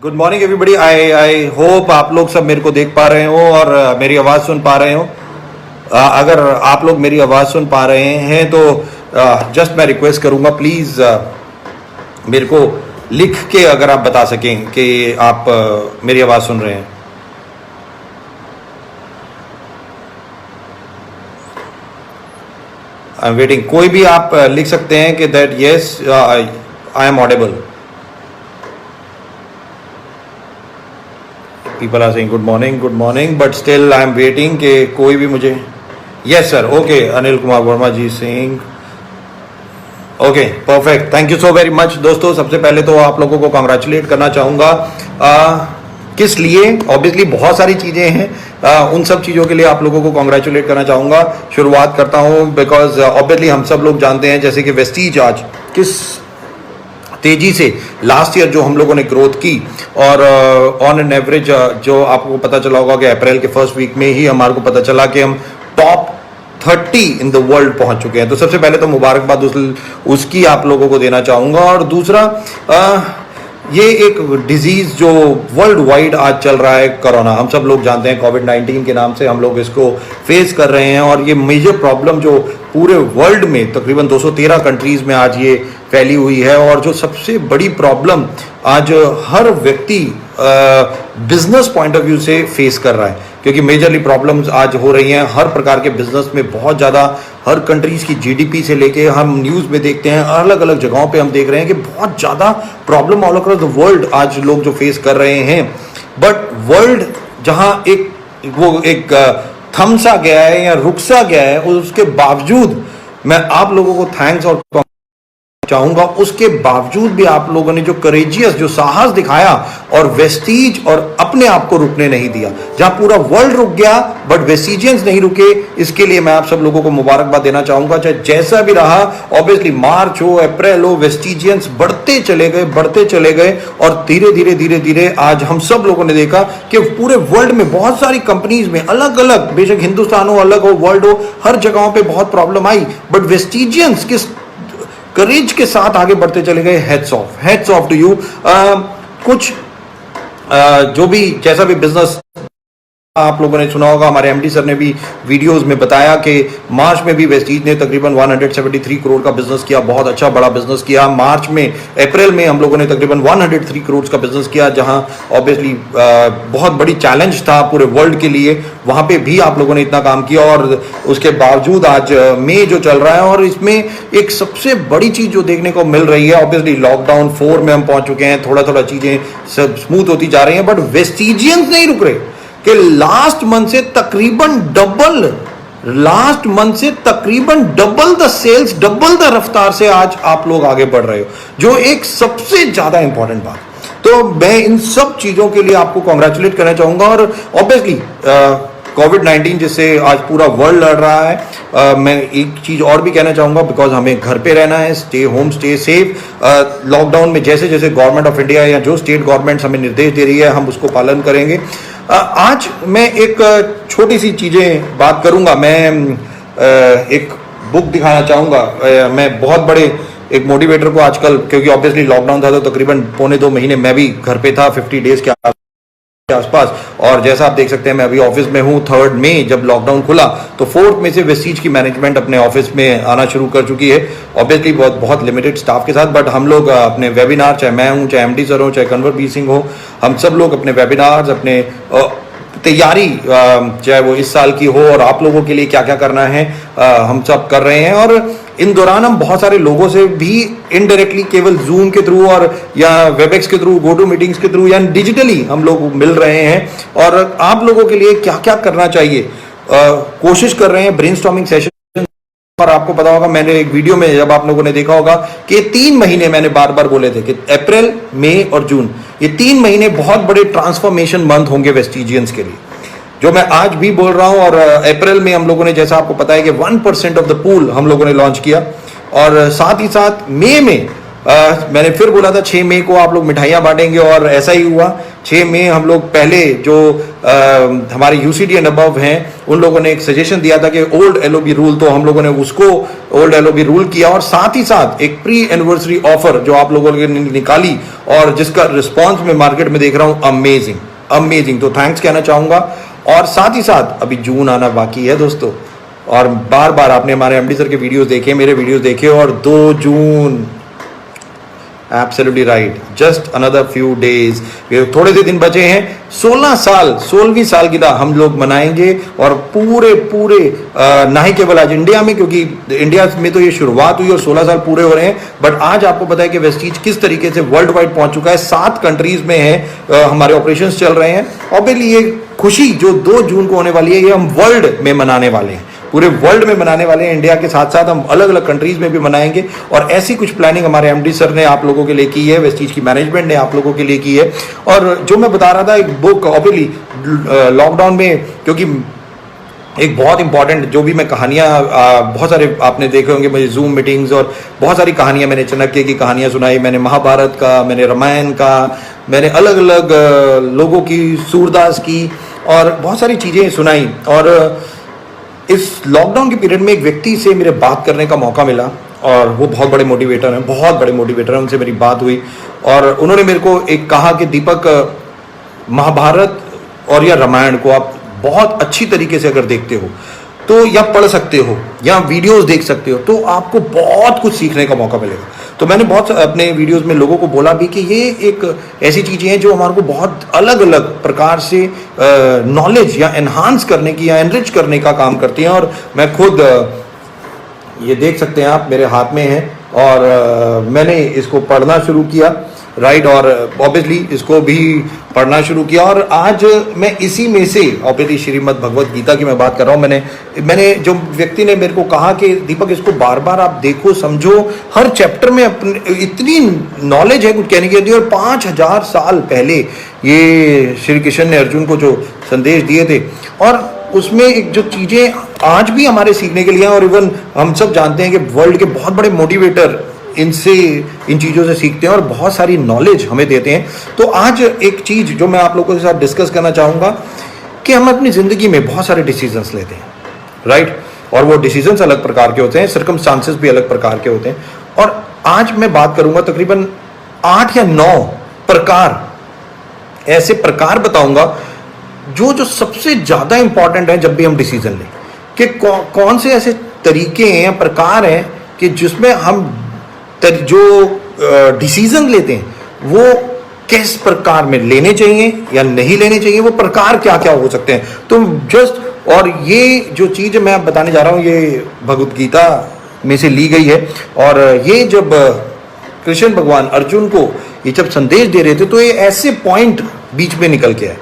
Good morning everybody. I hope आप लोग सब मेरे को देख पा रहे हो और मेरी आवाज़ सुन पा रहे हो। अगर आप लोग मेरी आवाज़ सुन पा रहे हैं तो जस्ट मैं रिक्वेस्ट करूंगा, प्लीज़ मेरे को लिख के अगर आप बता सकें कि आप मेरी आवाज़ सुन रहे हैं। I am waiting. कोई भी आप लिख सकते हैं कि that yes I am audible. People are saying good morning, but still I am waiting कि कोई भी मुझे yes sir, okay, Anil Kumar Verma ji saying okay, perfect, thank you so very much। दोस्तों सबसे पहले तो आप लोगों को कॉन्ग्रेचुलेट करना चाहूँगा। किस लिए? ऑब्वियसली बहुत सारी चीज़ें हैं, उन सब चीज़ों के लिए आप लोगों को कॉन्ग्रेचुलेट करना चाहूँगा। शुरुआत करता हूँ बिकॉज ऑब्वियसली हम सब लोग जानते हैं जैसे कि वेस्टीज आज किस तेजी से लास्ट ईयर जो हम लोगों ने ग्रोथ की और ऑन एन एवरेज जो आपको पता चला होगा कि अप्रैल के फर्स्ट वीक में ही हमारे को पता चला कि हम टॉप 30 इन द वर्ल्ड पहुंच चुके हैं। तो सबसे पहले तो मुबारकबाद उसकी आप लोगों को देना चाहूंगा। और दूसरा ये एक डिजीज जो वर्ल्ड वाइड आज चल रहा है, कोरोना, हम सब लोग जानते हैं कोविड-19 के नाम से हम लोग इसको फेस कर रहे हैं और ये मेजर प्रॉब्लम जो पूरे वर्ल्ड में तकरीबन 213 कंट्रीज में आज ये फैली हुई है। और जो सबसे बड़ी प्रॉब्लम आज हर व्यक्ति बिजनेस पॉइंट ऑफ व्यू से फेस कर रहा है, क्योंकि मेजरली प्रॉब्लम्स आज हो रही हैं हर प्रकार के बिजनेस में। बहुत ज़्यादा हर कंट्रीज की जीडीपी से लेके हम न्यूज़ में देखते हैं, अलग अलग जगहों पे हम देख रहे हैं कि बहुत ज़्यादा problem all across the world आज लोग जो फेस कर रहे हैं। बट वर्ल्ड जहाँ एक थम सा गया है या रुक सा गया है, उसके बावजूद मैं आप लोगों को थैंक्स और चाहूंगा। उसके बावजूद भी आप लोगों ने जो करेजियस, जो साहस दिखाया और वेस्टीज और अपने आप को रुकने नहीं दिया। जहां पूरा वर्ल्ड रुक गया बट वेस्टीजियंस नहीं रुके, इसके लिए मैं आप सब लोगों को मुबारकबाद देना चाहूंगा। चाहे जैसा भी रहा, ऑब्वियसली मार्च हो, अप्रैल हो, वेस्टीजियंस बढ़ते चले गए और धीरे धीरे आज हम सब लोगों ने देखा कि पूरे वर्ल्ड में बहुत सारी कंपनीज में अलग अलग, बेशक हिंदुस्तान हो, अलग हो, वर्ल्ड हो, हर जगहों पर बहुत प्रॉब्लम आई, बट वेस्टीजियंस किस करेज के साथ आगे बढ़ते चले गए। Heads off to you. कुछ जो भी जैसा भी बिजनेस आप लोगों ने सुना होगा, हमारे एमडी सर ने भी वीडियोस में बताया कि मार्च में भी वेस्टीज ने तकरीबन 173 करोड़ का बिजनेस किया, बहुत अच्छा बड़ा बिजनेस किया। मार्च में, अप्रैल में हम लोगों ने तकरीबन 103 करोड़ का बिजनेस किया, जहां ऑब्वियसली बहुत बड़ी चैलेंज था पूरे वर्ल्ड के लिए, वहां पे भी आप लोगों ने इतना काम किया। और उसके बावजूद आज मई जो चल रहा है, और इसमें एक सबसे बड़ी चीज जो देखने को मिल रही है, ऑब्वियसली लॉकडाउन 4 में हम पहुंच चुके हैं, थोड़ा चीजें सब स्मूथ होती जा रही हैं, बट वेस्टीजियंस नहीं रुक रहे कि लास्ट मंथ से तकरीबन double the sales, double the रफ्तार से आज आप लोग आगे बढ़ रहे हो, जो एक सबसे ज्यादा इंपॉर्टेंट बात। तो मैं इन सब चीजों के लिए आपको कॉन्ग्रेचुलेट करना चाहूंगा। और ऑब्वियसली कोविड-19 जिससे आज पूरा वर्ल्ड लड़ रहा है, मैं एक चीज और भी कहना चाहूंगा, बिकॉज हमें घर पे रहना है, stay home, stay safe. Lockdown में जैसे गवर्नमेंट ऑफ इंडिया या जो स्टेट गवर्नमेंट हमें निर्देश दे रही है, हम उसको पालन करेंगे। आज मैं एक छोटी सी चीजें बात करूंगा। मैं एक बुक दिखाना चाहूंगा। मैं बहुत बड़े एक मोटिवेटर को आजकल, क्योंकि ऑब्वियसली लॉकडाउन था तो तकरीबन 1.25 महीने मैं भी घर पे था, 50 डेज के आसपास। और जैसा आप देख सकते हैं मैं अभी ऑफिस में हूं। 3 मई जब लॉकडाउन खुला तो 4 मई से वेस्टीज की मैनेजमेंट अपने ऑफिस में आना शुरू कर चुकी है, ऑब्वियसली बहुत लिमिटेड स्टाफ के साथ। बट हम लोग अपने वेबिनार, चाहे मैं हूं, चाहे एमडी सर हो, चाहे कन्वर बी सिंह हो, हम सब लोग अपने वेबिनार्स, अपने तैयारी, चाहे वो इस साल की हो और आप लोगों के लिए क्या क्या करना है, हम सब कर रहे हैं। और इन दौरान हम बहुत सारे लोगों से भी इनडायरेक्टली केवल जूम के थ्रू और या वेबएक्स के थ्रू, गो टू मीटिंग्स के थ्रू या डिजिटली हम लोग मिल रहे हैं और आप लोगों के लिए क्या क्या करना चाहिए कोशिश कर रहे हैं। ब्रेनस्टॉर्मिंग सेशन, और आपको पता होगा, मैंने एक वीडियो में जब आप लोगों ने देखा होगा कि 3 महीने मैंने बार बार बोले थे कि अप्रैल, मई और जून, ये 3 महीने बहुत बड़े ट्रांसफॉर्मेशन मंथ होंगे वेस्टीजियंस के लिए, जो मैं आज भी बोल रहा हूं। और अप्रैल में हम लोगों ने, जैसा आपको पता है कि 1% ऑफ द पूल हम लोगों ने लॉन्च किया। और साथ ही साथ मई में मैंने फिर बोला था 6 मई को आप लोग मिठाइयां बांटेंगे, और ऐसा ही हुआ। 6 में हम लोग पहले जो हमारे यूसीडी एंड अबव हैं उन लोगों ने एक सजेशन दिया था कि ओल्ड एलओबी रूल, तो हम लोगों ने उसको ओल्ड एलओबी रूल किया और साथ ही साथ एक प्री एनिवर्सरी ऑफर जो आप लोगों ने निकाली और जिसका रिस्पॉन्स मैं मार्केट में देख रहा हूं अमेजिंग अमेजिंग। तो थैंक्स कहना चाहूंगा। और साथ ही साथ अभी जून आना बाकी है दोस्तों, और बार बार आपने हमारे एमडी सर के वीडियोस देखे, मेरे वीडियोस देखे, और 2 जून absolutely right, just another few days, थोड़े से दिन बचे हैं। 16वीं सालगिरह हम लोग मनाएंगे और पूरे ना ही केवल आज इंडिया में, क्योंकि इंडिया में तो ये शुरुआत हुई और 16 साल पूरे हो रहे हैं, बट आज आपको पता है कि वेस्टीज किस तरीके से वर्ल्ड वाइड पहुंच चुका है। 7 कंट्रीज में है, हमारे ऑपरेशंस चल रहे हैं। ऑब्वियसली ये खुशी जो 2 जून को होने वाली है ये हम वर्ल्ड में मनाने वाले हैं, पूरे वर्ल्ड में मनाने वाले हैं। इंडिया के साथ साथ हम अलग अलग कंट्रीज में भी मनाएंगे और ऐसी कुछ प्लानिंग हमारे एमडी सर ने आप लोगों के लिए की है, वेस्टीज की मैनेजमेंट ने आप लोगों के लिए की है। और जो मैं बता रहा था, एक बुक ऑब्वियसली लॉकडाउन में, क्योंकि एक बहुत इंपॉर्टेंट जो भी मैं कहानियाँ बहुत सारे आपने देखे होंगे मुझे जूम मीटिंग्स और बहुत सारी कहानियाँ मैंने चाणक्य की कहानियाँ सुनाई, मैंने महाभारत का, मैंने रामायण का, मैंने अलग अलग लोगों की, सूरदास की, और बहुत सारी चीज़ें सुनाई। और इस लॉकडाउन के पीरियड में एक व्यक्ति से मेरे बात करने का मौका मिला और वो बहुत बड़े मोटिवेटर हैं, बहुत बड़े मोटिवेटर हैं। उनसे मेरी बात हुई और उन्होंने मेरे को एक कहा कि दीपक, महाभारत और या रामायण को आप बहुत अच्छी तरीके से अगर देखते हो तो या पढ़ सकते हो या वीडियोस देख सकते हो तो आपको बहुत कुछ सीखने का मौका मिलेगा। तो मैंने बहुत अपने वीडियोस में लोगों को बोला भी कि ये एक ऐसी चीज़ें हैं जो हमारे को बहुत अलग अलग प्रकार से नॉलेज या एनहांस करने की या एनरिच करने का काम करती हैं। और मैं खुद ये देख सकते हैं आप, मेरे हाथ में है और मैंने इसको पढ़ना शुरू किया, राइट, और ऑब्वियसली इसको भी पढ़ना शुरू किया। और आज मैं इसी में से ऑब्वियसली श्रीमद् भगवत गीता की मैं बात कर रहा हूँ। मैंने जो व्यक्ति ने मेरे को कहा कि दीपक इसको बार बार आप देखो, समझो, हर चैप्टर में अपने इतनी नॉलेज है कुछ कहने की। और 5000 साल पहले ये श्री कृष्ण ने अर्जुन को जो संदेश दिए थे और उसमें एक जो चीज़ें आज भी हमारे सीखने के लिए हैं, और इवन हम सब जानते हैं कि वर्ल्ड के बहुत बड़े मोटिवेटर इनसे इन चीज़ों से सीखते हैं और बहुत सारी नॉलेज हमें देते हैं। तो आज एक चीज़ जो मैं आप लोगों के साथ डिस्कस करना चाहूँगा कि हम अपनी ज़िंदगी में बहुत सारे डिसीजंस लेते हैं, राइट, और वो डिसीजंस अलग प्रकार के होते हैं, सर्कमस्टांसेस भी अलग प्रकार के होते हैं। और आज मैं बात करूँगा तकरीबन 8 या 9 प्रकार, ऐसे प्रकार बताऊँगा जो सबसे ज़्यादा इंपॉर्टेंट है जब भी हम डिसीजन लें, कि कौन से ऐसे तरीके हैं या प्रकार हैं कि जिसमें हम जो डिसीजन लेते हैं वो किस प्रकार में लेने चाहिए या नहीं लेने चाहिए, वो प्रकार क्या क्या हो सकते हैं। तो जस्ट, और ये जो चीज़ मैं बताने जा रहा हूँ ये भगवद गीता में से ली गई है। और ये जब कृष्ण भगवान अर्जुन को ये जब संदेश दे रहे थे तो ये ऐसे पॉइंट बीच में निकल के आए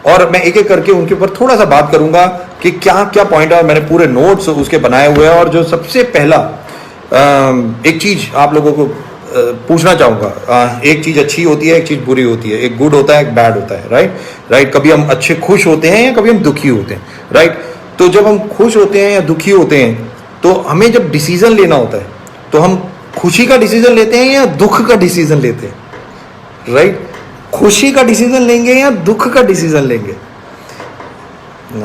और मैं एक एक करके उनके ऊपर थोड़ा सा बात करूंगा कि क्या क्या पॉइंट है। और मैंने पूरे नोट्स उसके बनाए हुए हैं। और जो सबसे पहला एक चीज़ आप लोगों को पूछना चाहूँगा, एक चीज़ अच्छी होती है, एक चीज़ बुरी होती है, एक गुड होता है, एक बैड होता है, राइट। कभी हम अच्छे खुश होते हैं या कभी हम दुखी होते हैं, राइट। तो जब हम खुश होते हैं या दुखी होते हैं तो हमें जब डिसीज़न लेना होता है तो हम खुशी का डिसीज़न लेते हैं या दुख का डिसीज़न लेते हैं, राइट। खुशी का डिसीज़न लेंगे या दुख का डिसीज़न लेंगे।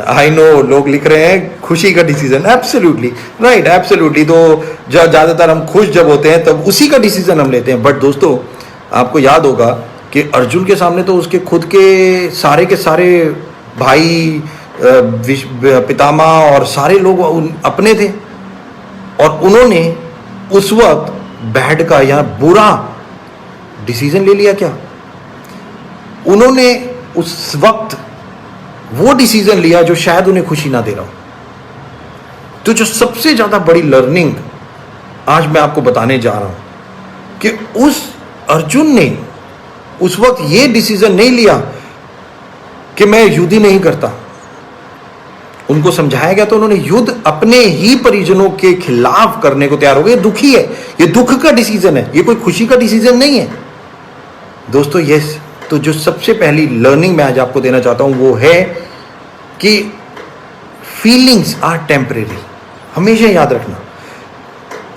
आई नो लोग लिख रहे हैं खुशी का डिसीजन, एब्सोल्युटली राइट, एब्सोल्युटली। तो ज़्यादातर हम खुश जब होते हैं तब उसी का डिसीजन हम लेते हैं। बट दोस्तों आपको याद होगा कि अर्जुन के सामने तो उसके खुद के सारे भाई, पितामह और सारे लोग अपने थे और उन्होंने उस वक्त बैड का या बुरा डिसीजन ले लिया। क्या उन्होंने उस वक्त वो डिसीजन लिया जो शायद उन्हें खुशी ना दे रहा हो। तो जो सबसे ज्यादा बड़ी लर्निंग आज मैं आपको बताने जा रहा हूं कि उस अर्जुन ने उस वक्त ये डिसीजन नहीं लिया कि मैं युद्ध ही नहीं करता। उनको समझाया गया तो उन्होंने युद्ध अपने ही परिजनों के खिलाफ करने को तैयार हो गए। दुखी है, ये दुख का डिसीजन है, ये कोई खुशी का डिसीजन नहीं है दोस्तों। यस, तो जो सबसे पहली लर्निंग मैं आज आपको देना चाहता हूं वो है कि फीलिंग्स आर टेम्परेरी। हमेशा याद रखना,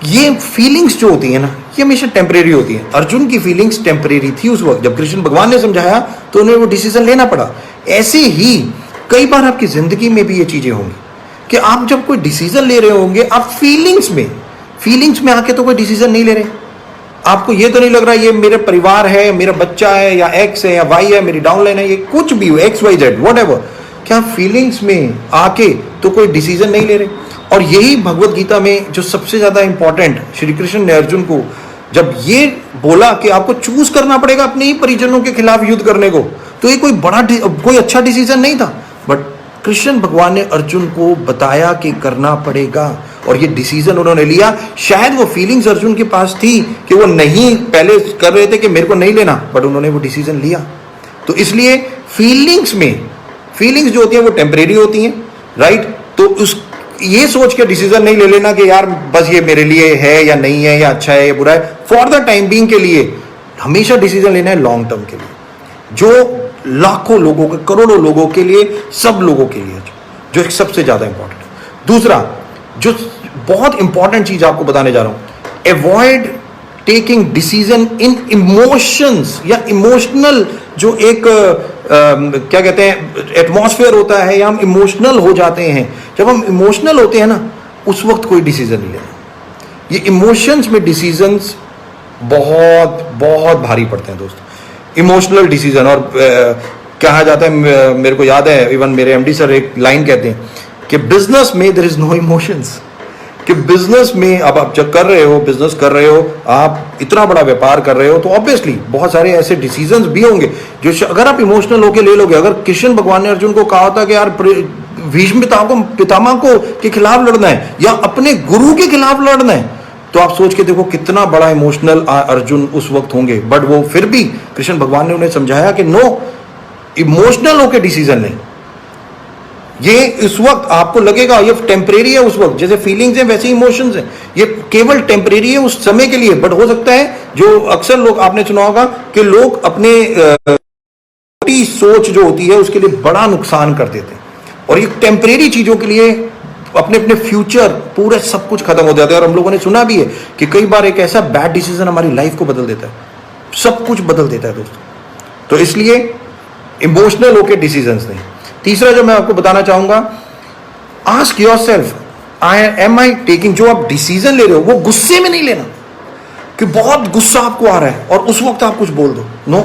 ये फीलिंग्स जो होती है ना ये हमेशा टेम्परेरी होती है। अर्जुन की फीलिंग्स टेम्परेरी थी उस वक्त, जब कृष्ण भगवान ने समझाया तो उन्हें वो डिसीजन लेना पड़ा। ऐसे ही कई बार आपकी जिंदगी में भी ये चीजें होंगी कि आप जब कोई डिसीजन ले रहे होंगे, आप फीलिंग्स में आके तो कोई डिसीजन नहीं ले रहे। आपको ये तो नहीं लग रहा ये मेरे परिवार है, मेरा बच्चा है, या एक्स है, या वाई है, मेरी डाउनलाइन है, ये कुछ भी हो, X Y Z whatever, क्या फीलिंग्स में आके तो कोई डिसीजन नहीं ले रहे। और यही भगवत गीता में जो सबसे ज्यादा इंपॉर्टेंट, श्री कृष्ण ने अर्जुन को जब ये बोला कि आपको चूज करना पड़ेगा अपने ही परिजनों के खिलाफ युद्ध करने को, तो ये कोई अच्छा डिसीजन नहीं था, बट कृष्ण भगवान ने अर्जुन को बताया कि करना पड़ेगा, और ये डिसीजन उन्होंने लिया। शायद वो फीलिंग्स अर्जुन के पास थी कि वो नहीं पहले कर रहे थे कि मेरे को नहीं लेना, बट उन्होंने वो डिसीजन लिया। तो इसलिए फीलिंग्स जो होती हैं वो टेम्परेरी होती हैं, राइट। तो ये सोच के डिसीजन नहीं ले लेना कि यार बस ये मेरे लिए है या नहीं है, या अच्छा है या बुरा है। फॉर द टाइम बीइंग के लिए हमेशा डिसीजन लेना है लॉन्ग टर्म के लिए, जो लाखों लोगों के, करोड़ों लोगों के लिए, सब लोगों के लिए, जो एक सबसे ज्यादा इंपॉर्टेंट है। दूसरा जो बहुत इंपॉर्टेंट चीज आपको बताने जा रहा हूं, avoid taking decision in emotions, या इमोशनल जो एक क्या कहते हैं एटमॉस्फेयर होता है, या हम इमोशनल हो जाते हैं। जब हम इमोशनल होते हैं ना, उस वक्त कोई डिसीजन नहीं लेना। ये इमोशंस में डिसीजंस बहुत बहुत भारी पड़ते हैं दोस्तों, इमोशनल डिसीजन। और कहा जाता है, मेरे को याद है, इवन मेरे एमडी सर एक लाइन कहते हैं कि बिजनेस में देयर इज नो इमोशंस, कि बिजनेस में अब आप जब बिजनेस कर रहे हो, आप इतना बड़ा व्यापार कर रहे हो, तो ऑब्वियसली बहुत सारे ऐसे डिसीजंस भी होंगे जो अगर आप इमोशनल होकर ले लोगे। अगर कृष्ण भगवान ने अर्जुन को कहा था कि यार भीष्म पितामह को के खिलाफ लड़ना है या अपने गुरु के खिलाफ लड़ना है, तो आप सोच के देखो कितना बड़ा इमोशनल अर्जुन उस वक्त होंगे। बट वो फिर भी कृष्ण भगवान ने उन्हें समझाया कि नो, इमोशनल होकर डिसीजन नहीं। ये इस वक्त आपको लगेगा ये टेम्परेरी है, उस वक्त जैसे फीलिंग्स हैं वैसे इमोशंस हैं, ये केवल टेम्परेरी है उस समय के लिए। बट हो सकता है, जो अक्सर लोग आपने सुना होगा कि लोग अपने छोटी सोच जो होती है उसके लिए बड़ा नुकसान कर देते हैं, और ये टेम्परेरी चीजों के लिए अपने अपने फ्यूचर पूरे सब कुछ खत्म हो जाता है। और हम लोगों ने सुना भी है कि कई बार एक ऐसा बैड डिसीजन हमारी लाइफ को बदल देता है, सब कुछ बदल देता है दोस्तों। तो इसलिए इमोशनल होकर डिसीजंस नहीं। तीसरा जो मैं आपको बताना चाहूंगा, ask yourself, am I taking, जो आप डिसीजन ले रहे हो वो गुस्से में नहीं लेना कि बहुत गुस्सा आपको आ रहा है और उस वक्त आप कुछ बोल दो। नो,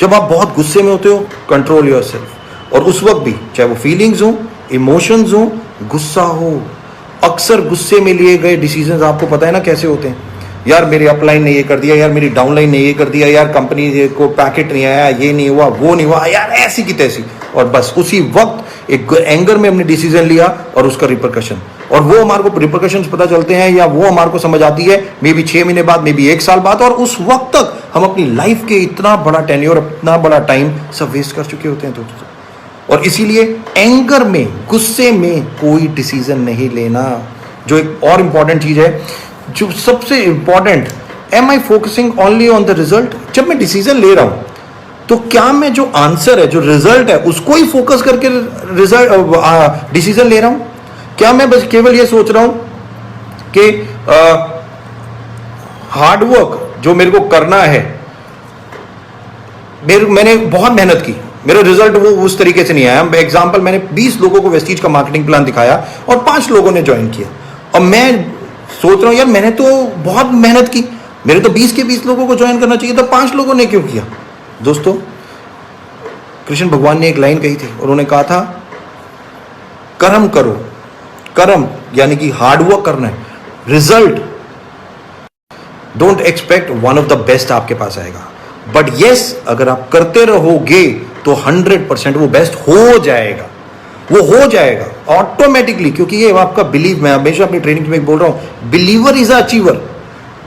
जब आप बहुत गुस्से में होते हो, कंट्रोल योरसेल्फ। और उस वक्त भी चाहे वो फीलिंग्स हो, इमोशंस हो, गुस्सा हो, अक्सर गुस्से में लिए गए डिसीजंस आपको पता है ना कैसे होते हैं। यार मेरे अपलाइन ने ये कर दिया, यार मेरी डाउनलाइन ने ये कर दिया, यार कंपनी को पैकेट नहीं आया, ये नहीं हुआ, वो नहीं हुआ, यार ऐसी की तैसी, और बस उसी वक्त एक एंगर में हमने डिसीजन लिया और उसका रिपरकशन, और वो हमारे को रिपरकशन पता चलते हैं या वो हमारे को समझ आती है मे बी 6 महीने बाद, मे बी 1 साल बाद, और उस वक्त तक हम अपनी लाइफ के इतना बड़ा टेन्योर, इतना बड़ा टाइम सब वेस्ट कर चुके होते हैं दोस्तों। और इसीलिए एंगर में, गुस्से में कोई डिसीजन नहीं लेना। जो एक और इंपॉर्टेंट चीज है, जो सबसे important, am I focusing only on the result. जब मैं डिसीजन ले रहा हूं तो क्या मैं जो आंसर है, जो रिजल्ट है, उसको ही फोकस करके रिजल्ट डिसीजन ले रहा हूं? क्या मैं बस केवल ये सोच रहा हूं कि हार्डवर्क जो मेरे को करना है, मैंने बहुत मेहनत की, मेरा रिजल्ट वो उस तरीके से नहीं आया। एग्जांपल, मैंने 20 लोगों को वेस्टीज का मार्केटिंग प्लान दिखाया और 5 लोगों ने ज्वाइन किया, और मैं सोच रहा हूं यार मैंने तो बहुत मेहनत की, मेरे तो 20 के 20 लोगों को ज्वाइन करना चाहिए था, 5 लोगों ने क्यों किया? दोस्तों, कृष्ण भगवान ने एक लाइन कही थी, उन्होंने कहा था कर्म करो, कर्म यानी कि हार्डवर्क करना है, result don't expect one of the best आपके पास आएगा, बट यस अगर आप करते रहोगे तो 100% वो बेस्ट हो जाएगा, वो हो जाएगा ऑटोमेटिकली, क्योंकि ये आपका बिलीव, मैं हमेशा अपनी ट्रेनिंग में बोल रहा हूं, बिलीवर इज अ अचीवर।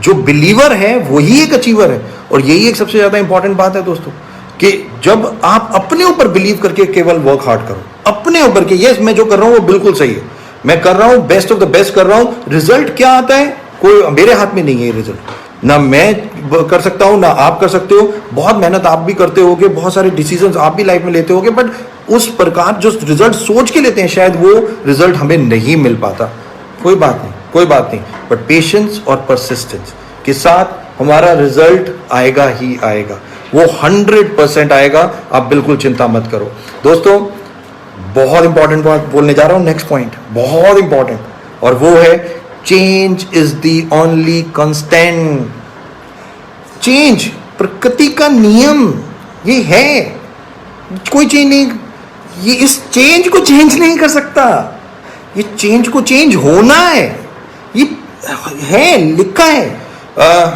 जो बिलीवर है वही एक अचीवर है। और यही एक सबसे ज्यादा इंपॉर्टेंट बात है दोस्तों, कि जब आप अपने ऊपर बिलीव करके केवल वर्क हार्ड करो, अपने ऊपर के यस मैं जो कर रहा हूं वो बिल्कुल सही है, मैं कर रहा हूं बेस्ट ऑफ द बेस्ट कर रहा हूं, रिजल्ट क्या आता है कोई मेरे हाथ में नहीं है। रिजल्ट ना मैं कर सकता हूं ना आप कर सकते हो, बहुत मेहनत आप भी करते होगे, बहुत सारे डिसीजंस आप भी लाइफ में लेते होगे, बट उस प्रकार जो रिजल्ट सोच के लेते हैं शायद वो रिजल्ट हमें नहीं मिल पाता। कोई बात नहीं, कोई बात नहीं, बट पेशेंस और परसिस्टेंस, के साथ हमारा रिजल्ट आएगा ही आएगा, वो 100% आएगा, आप बिल्कुल चिंता मत करो। दोस्तों बहुत इंपॉर्टेंट बात बोलने जा रहा हूं, नेक्स्ट पॉइंट बहुत इंपॉर्टेंट, और वो है change is the only constant. Change प्रकृति का नियम ये है, कोई चेंज नहीं, ये इस चेंज को चेंज नहीं कर सकता, ये चेंज को चेंज होना है, ये है लिखा है।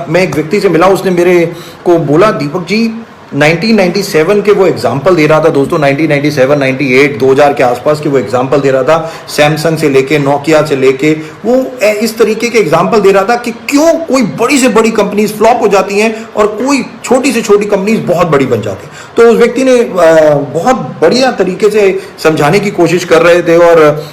मैं एक व्यक्ति से मिला, उसने मेरे को बोला दीपक जी 1997 के वो एग्जाम्पल दे रहा था दोस्तों, 1997, 98, 2000 के आसपास के वो एग्जाम्पल दे रहा था, सैमसंग से लेके नोकिया से लेके, वो इस तरीके के एग्जाम्पल दे रहा था कि क्यों कोई बड़ी से बड़ी कंपनीज फ्लॉप हो जाती हैं और कोई छोटी से छोटी कंपनीज बहुत बड़ी बन जाती हैं। तो उस व्यक्ति ने बहुत बढ़िया तरीके से समझाने की कोशिश कर रहे थे, और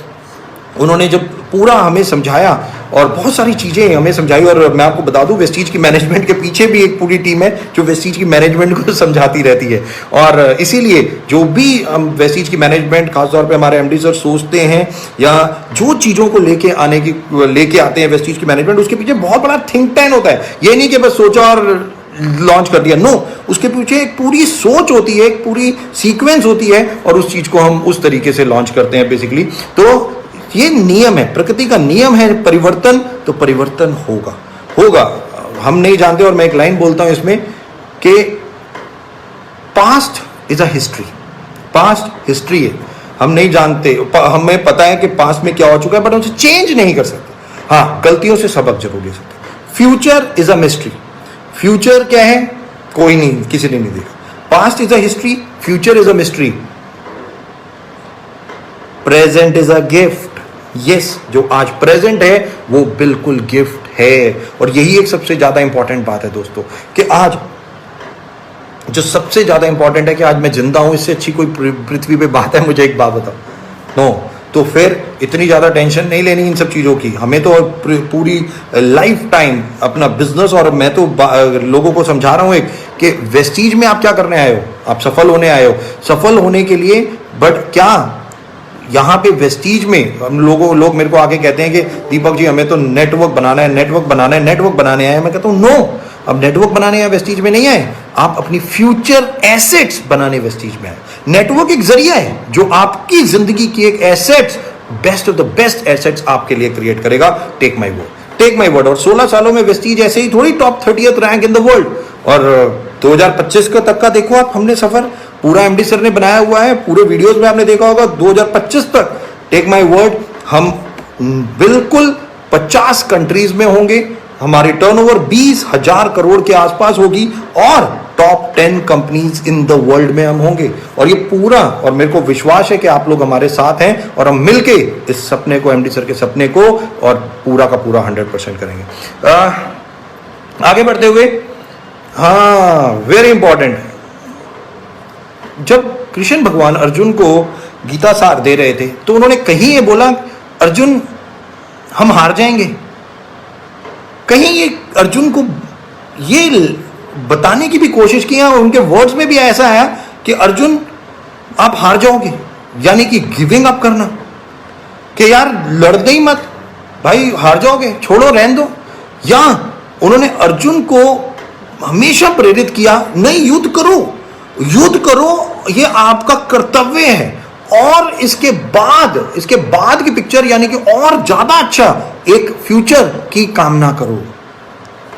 उन्होंने जब पूरा हमें समझाया और बहुत सारी चीज़ें हमें समझाई, और मैं आपको बता दूं वेस्टीज की मैनेजमेंट के पीछे भी एक पूरी टीम है जो वेस्टीज की मैनेजमेंट को समझाती रहती है। और इसीलिए जो भी हम वेस्टीज की मैनेजमेंट, खासतौर पे हमारे एमडी सर सोचते हैं या जो चीज़ों को लेके आते हैं वेस्टीज की मैनेजमेंट, उसके पीछे बहुत बड़ा थिंक टैंक होता है। ये नहीं कि बस सोचा और लॉन्च कर दिया, नो, उसके पीछे एक पूरी सोच होती है, एक पूरी सीक्वेंस होती है, और उस चीज़ को हम उस तरीके से लॉन्च करते हैं बेसिकली। तो ये नियम है, प्रकृति का नियम है परिवर्तन, तो परिवर्तन होगा। हम नहीं जानते, और मैं एक लाइन बोलता हूं इसमें कि past is a history, past history है, हम नहीं जानते, हमें पता है कि पास्ट में क्या हो चुका है, बट हम उसे चेंज नहीं कर सकते। हाँ, गलतियों से सबक जरूर ले सकते। Future is a mystery, future क्या है कोई नहीं, किसी ने नहीं देखा। Past is a history, future is a mystery, present is a gift. Yes, जो आज प्रेजेंट है वो बिल्कुल गिफ्ट है, और यही एक सबसे ज्यादा इंपॉर्टेंट बात है दोस्तों, कि आज जो सबसे ज्यादा इंपॉर्टेंट है कि आज मैं जिंदा हूं, इससे अच्छी कोई पृथ्वी पे बात है? मुझे एक बात बताओ, नो, तो फिर इतनी ज्यादा टेंशन नहीं लेनी इन सब चीजों की। हमें तो पूरी लाइफ टाइम अपना बिजनेस, और मैं तो लोगों को समझा रहा हूं एक कि वेस्टीज में आप क्या करने आए हो, आप सफल होने आए हो, सफल होने के लिए, बट क्या यहाँ पे वेस्टीज में हम लोग मेरे को आके कहते हैं कि दीपक जी हमें तो नेटवर्क बनाना है, नेटवर्क बनाने आए। मैं कहता हूँ नो, अब नेटवर्क बनाने आए वेस्टीज में नहीं आए, आप अपनी फ्यूचर एसेट्स बनाने वेस्टीज में आए। नेटवर्क एक जरिया है जो आपकी जिंदगी की एक assets, best of the best assets आपके लिए क्रिएट करेगा। Take my word. और 16 सालों में वेस्टीज ऐसे ही थोड़ी top 30th rank in the world, और 2025 का तक का देखो आप, हमने सफर पूरा एमडी सर ने बनाया हुआ है, पूरे वीडियोस में आपने देखा होगा 2025 तक, टेक माय वर्ड, हम बिल्कुल 50 कंट्रीज में होंगे, हमारी टर्नओवर 20,000 करोड़ के आसपास होगी, और top 10 companies in the world में हम होंगे। और ये पूरा, और मेरे को विश्वास है कि आप लोग हमारे साथ हैं, और हम मिलके इस सपने को, एमडी सर के सपने को, और पूरा का पूरा 100% करेंगे। आगे बढ़ते हुए, हाँ, वेरी इंपॉर्टेंट, जब कृष्ण भगवान अर्जुन को गीता सार दे रहे थे तो उन्होंने कहीं ये बोला अर्जुन हम हार जाएंगे, कहीं ये अर्जुन को ये बताने की भी कोशिश की, और उनके वर्ड्स में भी ऐसा आया कि अर्जुन आप हार जाओगे, यानी कि गिविंग अप करना, कि यार लड़ते ही मत भाई, हार जाओगे, छोड़ो, रहने दो। या उन्होंने अर्जुन को हमेशा प्रेरित किया, नहीं, युद्ध करो, ये आपका कर्तव्य है, और इसके बाद की पिक्चर, यानी कि और ज्यादा अच्छा एक फ्यूचर की कामना करो।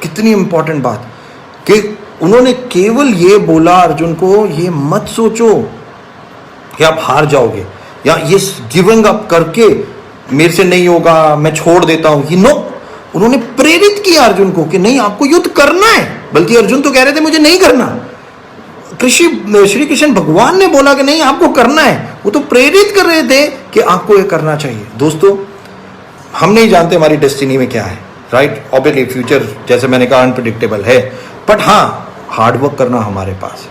कितनी इंपॉर्टेंट बात कि उन्होंने केवल ये बोला अर्जुन को, ये मत सोचो कि आप हार जाओगे, या ये गिविंग अप करके मेरे से नहीं होगा, मैं छोड़ देता हूं, ये नो, उन्होंने प्रेरित किया अर्जुन को कि नहीं, आपको युद्ध करना है। बल्कि अर्जुन तो कह रहे थे मुझे नहीं करना, श्री कृष्ण भगवान ने बोला कि नहीं, आपको करना है। वो तो प्रेरित कर रहे थे कि आपको ये करना चाहिए। दोस्तों, हम नहीं जानते हमारी डेस्टिनी में क्या है, राइट? ऑब्वियसली फ्यूचर, जैसे मैंने कहा, अनप्रिडिक्टेबल है, बट हाँ, हार्डवर्क करना हमारे पास,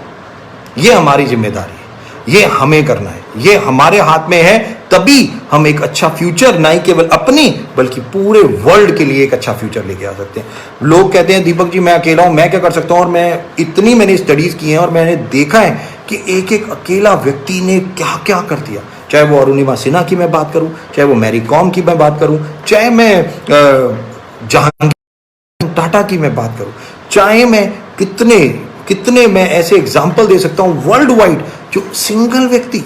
ये हमारी जिम्मेदारी है, ये हमें करना है, ये हमारे हाथ में है, तभी हम एक अच्छा फ्यूचर, ना केवल अपनी बल्कि पूरे वर्ल्ड के लिए एक अच्छा फ्यूचर लेके आ सकते हैं। लोग कहते हैं दीपक जी मैं अकेला हूं, मैं क्या कर सकता हूं, और मैंने स्टडीज की हैं और मैंने देखा है कि एक अकेला व्यक्ति ने क्या क्या कर दिया। चाहे वो अरुणिमा सिन्हा की मैं बात करूं, चाहे वो मैरी कॉम की मैं बात करूं, चाहे मैं जहांगीर टाटा की मैं बात करूं, चाहे मैं कितने मैं ऐसे एग्जाम्पल दे सकता हूं वर्ल्ड वाइड, जो सिंगल व्यक्ति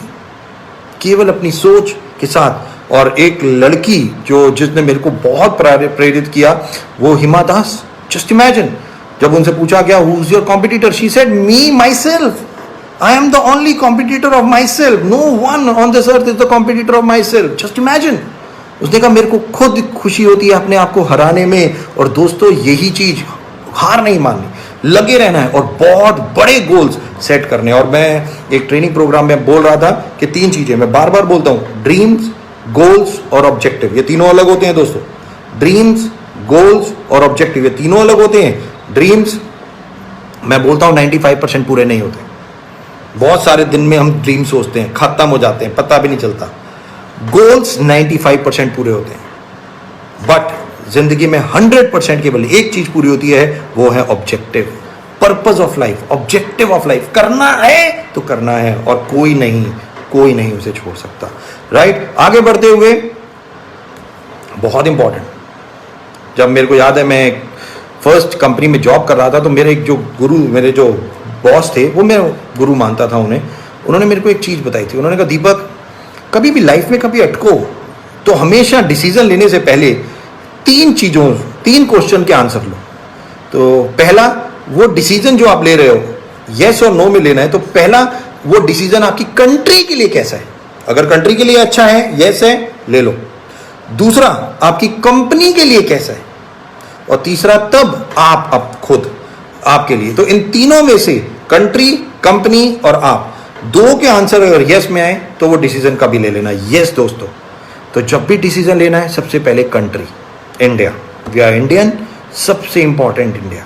केवल अपनी सोच के साथ, और एक लड़की जिसने मेरे को बहुत प्रेरित किया, वो हिमा दास। जस्ट इमेजिन, जब उनसे पूछा गया who is your competitor, she said me myself, I am the only competitor of myself, no one on this earth is the competitor of myself. Just imagine, उसने कहा मेरे को खुद खुशी होती है अपने आप को हराने में। और दोस्तों यही चीज, हार नहीं माननी, लगे रहना है और बहुत बड़े गोल्स सेट करने। और मैं एक ट्रेनिंग प्रोग्राम में बोल रहा था कि 3 चीजें मैं बार बार बोलता हूं, ड्रीम्स, गोल्स और ऑब्जेक्टिव, ये तीनों अलग होते हैं दोस्तों। ड्रीम्स, गोल्स और ऑब्जेक्टिव, ये तीनों अलग होते हैं। ड्रीम्स मैं बोलता हूं 95% पूरे नहीं होते। बहुत सारे दिन में हम ड्रीम सोचते हैं, खत्म हो जाते हैं, पता भी नहीं चलता। गोल्स 95% पूरे होते हैं, बट जिंदगी में 100% केवल एक चीज पूरी होती है, वो है objective, purpose of life, objective of life. करना है तो करना है, और कोई नहीं उसे छोड़ सकता। राइट, आगे बढ़ते हुए, बहुत इंपॉर्टेंट, जब मेरे को याद है मैं फर्स्ट कंपनी में जॉब कर रहा था, तो मेरे एक जो गुरु, मेरे जो बॉस थे, वो मैं गुरु मानता था उन्हें, उन्होंने मेरे को एक चीज बताई थी। उन्होंने कहा दीपक, कभी भी लाइफ में कभी अटको तो हमेशा डिसीजन लेने से पहले 3 क्वेश्चन के आंसर लो। तो पहला, वो डिसीजन जो आप ले रहे हो यस और नो में लेना है, तो पहला वो डिसीजन आपकी कंट्री के लिए कैसा है। अगर कंट्री के लिए अच्छा है, यस है, ले लो। दूसरा, आपकी कंपनी के लिए कैसा है, और तीसरा तब आप खुद आपके लिए। तो इन तीनों में से कंट्री, कंपनी और आप, 2 के आंसर अगर यस में आए तो वो डिसीजन कभी ले लेना। यस दोस्तों, तो जब भी डिसीजन लेना है, सबसे पहले country, India, we are Indian, सबसे इंपॉर्टेंट इंडिया,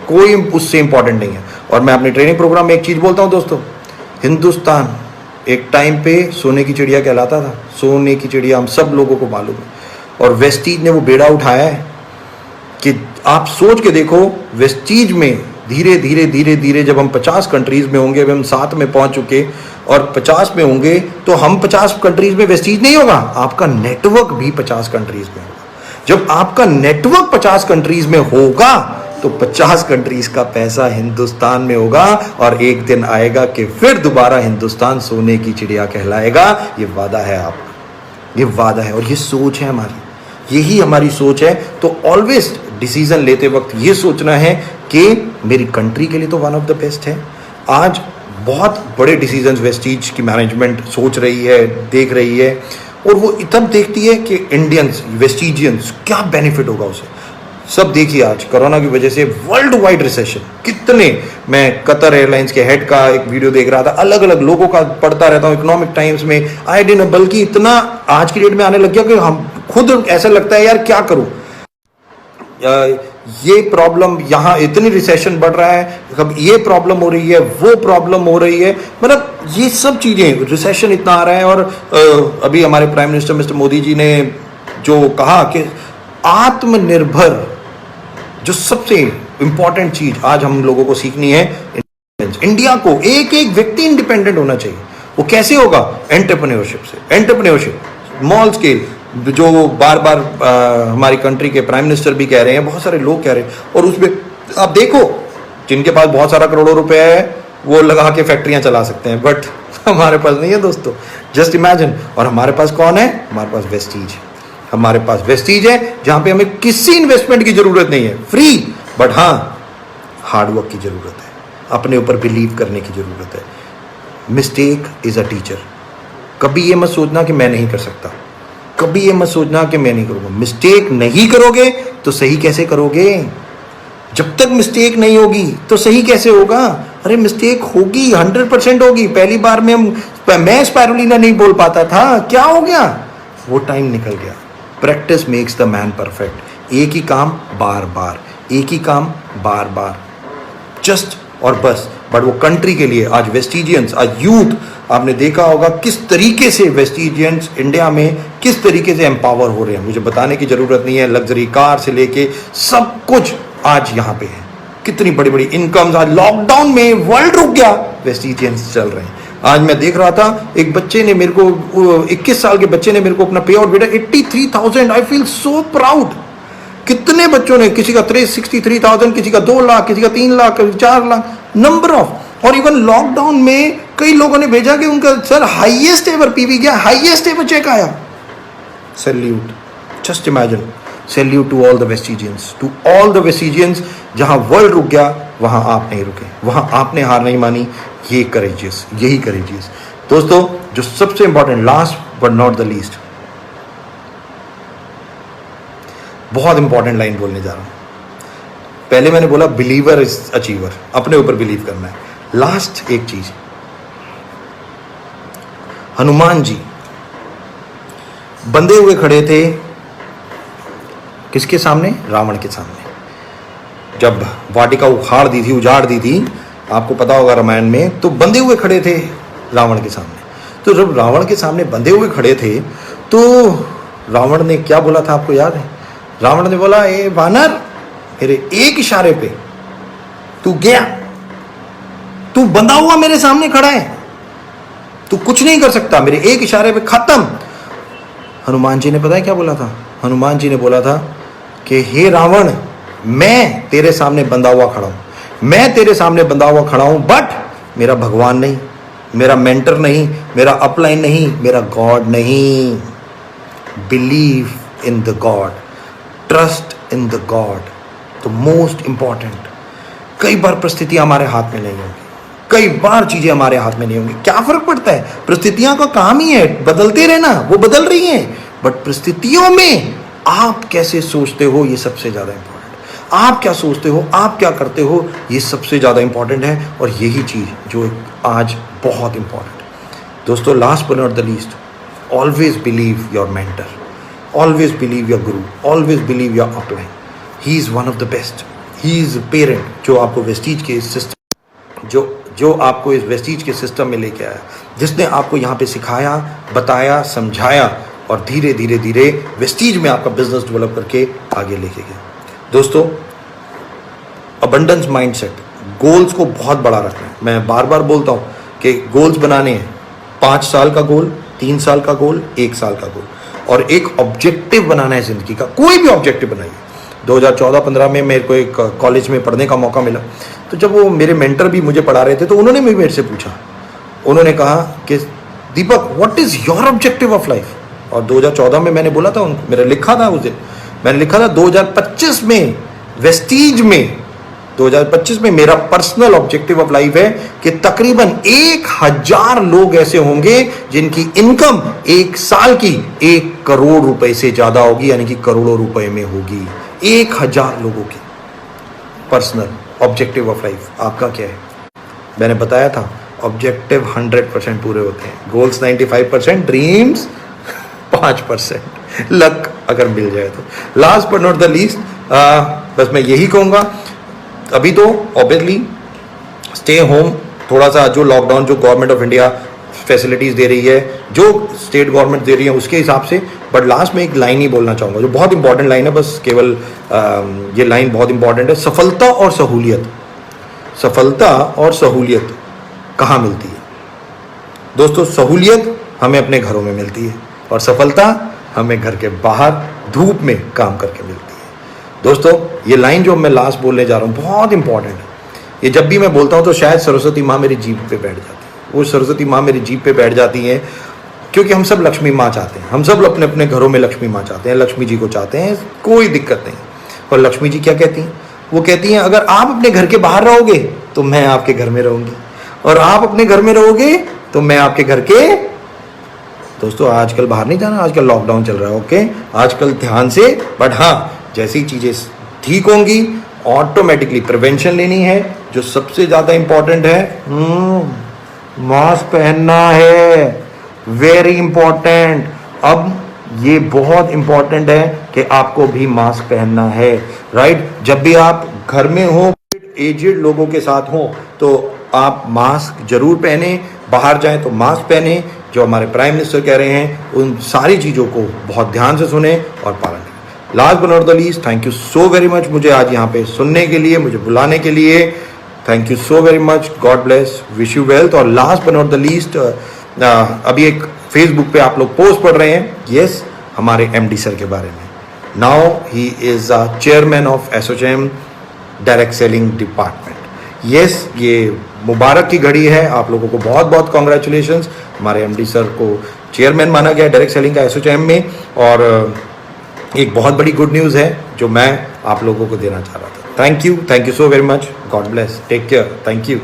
कोई उससे इंपॉर्टेंट नहीं है। और मैं अपने ट्रेनिंग प्रोग्राम में एक चीज बोलता हूं दोस्तों, हिंदुस्तान एक टाइम पे सोने की चिड़िया कहलाता था, सोने की चिड़िया, हम सब लोगों को मालूम है। और वेस्टीज ने वो बेड़ा उठाया है कि आप सोच के देखो, वेस्टीज में धीरे धीरे जब हम 50 कंट्रीज में होंगे, अभी हम 7 में पहुंच चुके, और 50 में होंगे, तो हम 50 कंट्रीज में वेस्टीज नहीं होगा, आपका नेटवर्क भी 50 कंट्रीज में होगा। जब आपका नेटवर्क 50 कंट्रीज में होगा, तो 50 कंट्रीज का पैसा हिंदुस्तान में होगा, और एक दिन आएगा कि फिर दोबारा हिंदुस्तान सोने की चिड़िया कहलाएगा। ये वादा है आपका, ये वादा है, और ये सोच है हमारी, यही हमारी सोच है। तो ऑलवेज डिसीजन लेते वक्त ये सोचना है कि मेरी कंट्री के लिए तो वन ऑफ द बेस्ट है। आज बहुत बड़े डिसीजंस वेस्टीज की मैनेजमेंट सोच रही है, देख रही है, और वो तब देखती है कि इंडियंस, वेस्टीजियंस, क्या बेनिफिट होगा उसे। सब देखिए, आज कोरोना की वजह से वर्ल्ड वाइड रिसेशन, कितने, मैं कतर एयरलाइंस के हेड का एक वीडियो देख रहा था, अलग अलग लोगों का पढ़ता रहता हूँ इकोनॉमिक टाइम्स में, आए दिन, बल्कि इतना आज की डेट में आने लग गया कि हम खुद ऐसा लगता है यार क्या करूं, ये प्रॉब्लम, यहाँ इतनी रिसेशन बढ़ रहा है, कब ये प्रॉब्लम हो रही है, वो प्रॉब्लम हो रही है, मतलब ये सब चीजें, रिसेशन इतना आ रहा है। और अभी हमारे prime minister mister Modi ji ने जो कहा कि आत्मनिर्भर, जो सबसे इंपॉर्टेंट चीज आज हम लोगों को सीखनी है, इंडिया को एक व्यक्ति इंडिपेंडेंट होना चाहिए। वो कैसे होगा? एंटरप्रेन्योरशिप से। एंटरप्रेन्योरशिप स्मॉल स्केल, जो बार बार हमारी कंट्री के प्राइम मिनिस्टर भी कह रहे हैं, बहुत सारे लोग कह रहे हैं, और उसमें आप देखो जिनके पास बहुत सारा करोड़ों रुपए है वो लगा के फैक्ट्रियां चला सकते हैं, बट हमारे पास नहीं है दोस्तों। Just imagine. और हमारे पास कौन है? हमारे पास वेस्टीज है। हमारे पास वेस्टीज है जहां पे हमें किसी इन्वेस्टमेंट की जरूरत नहीं है, फ्री, बट हाँ हार्डवर्क की जरूरत है, अपने ऊपर बिलीव करने की जरूरत है। Mistake is a teacher. कभी ये मत सोचना कि मैं नहीं कर सकता, कभी ये मत सोचना कि मैं नहीं करूंगा। मिस्टेक नहीं करोगे तो सही कैसे करोगे? जब तक मिस्टेक नहीं होगी तो सही कैसे होगा? अरे मिस्टेक होगी, 100% होगी। पहली बार में मैं स्पाइरुलिना नहीं बोल पाता था, क्या हो गया? वो टाइम निकल गया। Practice makes the man perfect. एक ही काम बार बार, एक ही काम बार बार, जस्ट और बस। बट वो कंट्री के लिए आज वेस्टीजियंस, आज यूथ, आपने देखा होगा किस तरीके से वेस्टीजियंस इंडिया में किस तरीके से एम्पावर हो रहे हैं। मुझे बताने की जरूरत नहीं है, लग्जरी कार से लेके सब कुछ आज यहाँ पे है। कितनी बड़ी बड़ी इनकम्स। आज लॉकडाउन में वर्ल्ड रुक गया, वेस्टीजियंस चल रहे हैं। आज मैं देख रहा था एक बच्चे ने मेरे को, 21 साल के बच्चे ने मेरे को अपना पे आउट बेटा 83,000। आई फील सो प्राउड कितने बच्चों ने, किसी का 63,000, किसी का 2 लाख, किसी का 3 लाख, किसी का 4 लाख, नंबर ऑफ। और इवन लॉकडाउन में कई लोगों ने भेजा कि उनका सर हाईएस्ट एवर पीवी गया, हाईएस्ट एवर चेक आया। Salute, just imagine, salute to all the Vestigians, to all the Vestigians. जहां वर्ल्ड रुक गया वहां आप नहीं रुके, वहां आपने हार नहीं मानी। ये करेजियस, यही करेजियस। दोस्तों, जो सबसे important, last but not the least, बहुत इंपॉर्टेंट लाइन बोलने जा रहा हूं। पहले मैंने बोला बिलीवर इज अचीवर, अपने ऊपर बिलीव करना है। लास्ट एक चीज, हनुमान जी बंधे हुए खड़े थे किसके सामने? रावण के सामने। जब वाटिका उखाड़ दी थी, उजाड़ दी थी, आपको पता होगा रामायण में, तो बंधे हुए खड़े थे रावण के सामने। तो जब रावण के सामने बंधे हुए खड़े थे तो रावण ने क्या बोला था, आपको याद है? रावण ने बोला, ए वानर, मेरे एक इशारे पे तू गया, तू बंधा हुआ मेरे सामने खड़ा है, तू कुछ नहीं कर सकता, मेरे एक इशारे पे खत्म। हनुमान जी ने पता है क्या बोला था? हनुमान जी ने बोला था कि हे रावण, मैं तेरे सामने बंधा हुआ खड़ा हूं, मैं तेरे सामने बंधा हुआ खड़ा हूं, बट मेरा भगवान नहीं, मेरा मेंटर नहीं, मेरा अपलाइन नहीं, मेरा गॉड नहीं। Believe in the God, trust in the God, the most important. कई बार परिस्थितियां हमारे हाथ में नहीं होंगी, कई बार चीजें हमारे हाथ में नहीं होंगी। क्या फर्क पड़ता है? परिस्थितियां का काम ही है बदलते रहना, वो बदल रही हैं, बट परिस्थितियों में आप कैसे सोचते हो, ये सबसे ज्यादा इंपॉर्टेंट। आप क्या सोचते हो, आप क्या करते हो, ये सबसे ज्यादा इंपॉर्टेंट है। और यही चीज जो आज बहुत इंपॉर्टेंट है। दोस्तों, last but not the least, always believe your mentor, always believe your guru, always believe your upline. He is one of the best, he is parent जो आपको वेस्टीज के सिस्टम, जो आपको इस वेस्टीज के सिस्टम में लेके आया, जिसने आपको यहाँ पे सिखाया, बताया, समझाया और धीरे धीरे धीरे वेस्टीज में आपका बिजनेस डेवलप करके आगे लेके गया। दोस्तों, अबंडेंस माइंडसेट, गोल्स को बहुत बड़ा रखना है। मैं बार बार बोलता हूँ कि गोल्स बनाने हैं, 5 साल का गोल, 3 साल का गोल, 1 साल का गोल, और एक ऑब्जेक्टिव बनाना है जिंदगी का। कोई भी ऑब्जेक्टिव बनाइए। 2014-15 में मेरे को एक कॉलेज में पढ़ने का मौका मिला, तो जब वो मेरे मेंटर भी मुझे पढ़ा रहे थे, तो उन्होंने भी मेरे से पूछा, उन्होंने कहा कि Deepak, what is your objective of life? और 2014 में मैंने बोला था उनको, मेरा लिखा था उस दिन, मैंने लिखा था 2025 में वेस्टीज में, 2025 में मेरा पर्सनल ऑब्जेक्टिव ऑफ लाइफ है कि तकरीबन 1000 लोग ऐसे होंगे जिनकी इनकम 1 साल की 1 करोड़ रुपए से ज्यादा होगी, यानी कि करोड़ों रुपए में होगी। 1000 लोगों की पर्सनल ऑब्जेक्टिव ऑफ लाइफ। आपका क्या है? मैंने बताया था, ऑब्जेक्टिव 100% पूरे होते हैं, गोल्स 95%, ड्रीम्स 5%, लक अगर मिल जाए तो। Last but not the least, बस मैं यही कहूँगा, अभी तो ऑब्वियसली स्टे होम, थोड़ा सा जो लॉकडाउन, जो गवर्नमेंट ऑफ इंडिया फैसिलिटीज़ दे रही है, जो स्टेट गवर्नमेंट दे रही है, उसके हिसाब से। बट लास्ट में एक लाइन ही बोलना चाहूँगा जो बहुत इंपॉर्टेंट लाइन है, बस केवल ये लाइन बहुत इंपॉर्टेंट है। सफलता और सहूलियत, सफलता और सहूलियत कहाँ मिलती है? दोस्तों, सहूलियत हमें अपने घरों में मिलती है और सफलता हमें घर के बाहर धूप में काम करके मिलती है। दोस्तों, ये लाइन जो मैं लास्ट बोलने जा रहा हूँ बहुत इंपॉर्टेंट है। ये जब भी मैं बोलता हूँ तो शायद सरस्वती माँ मेरी जीभ पे बैठ जाती है। वो सरस्वती माँ मेरी जीभ पे बैठ जाती हैं क्योंकि हम सब लक्ष्मी माँ चाहते हैं, हम सब अपने अपने घरों में लक्ष्मी माँ चाहते हैं, लक्ष्मी जी को चाहते हैं, कोई दिक्कत नहीं। और लक्ष्मी जी क्या कहती हैं? वो कहती हैं, अगर आप अपने घर के बाहर रहोगे तो मैं आपके घर में रहूँगी, और आप अपने घर में रहोगे तो मैं आपके घर के। दोस्तों, आजकल बाहर नहीं जाना, आजकल लॉकडाउन चल रहा है, ओके, आजकल ध्यान से। बट हाँ, जैसी चीज़ें ठीक होंगी, ऑटोमेटिकली प्रिवेंशन लेनी है। जो सबसे ज़्यादा इंपॉर्टेंट है, मास्क पहनना है, वेरी इंपॉर्टेंट। अब ये बहुत इंपॉर्टेंट है कि आपको भी मास्क पहनना है, राइट। जब भी आप घर में हो, एजेड लोगों के साथ हो, तो आप मास्क जरूर पहने, बाहर जाएं तो मास्क पहने। जो हमारे प्राइम मिनिस्टर कह रहे हैं, उन सारी चीज़ों को बहुत ध्यान से सुने और पालन करें। Last but not the least, thank you so very much मुझे आज यहाँ पे सुनने के लिए, मुझे बुलाने के लिए। Thank you so very much, God bless, wish you wealth. और last but not the least, अभी एक फेसबुक पे आप लोग पोस्ट पढ़ रहे हैं, यस, हमारे एमडी सर के बारे में। Now he is a chairman of ASSOCHAM direct selling department. Yes, ये मुबारक की घड़ी है, आप लोगों को बहुत बहुत कॉन्ग्रेचुलेशंस। हमारे एमडी सर को चेयरमैन माना गया डायरेक्ट सेलिंग का एसोचैम में, और एक बहुत बड़ी गुड न्यूज़ है जो मैं आप लोगों को देना चाह रहा था। Thank you so very much, God bless, take care, thank you.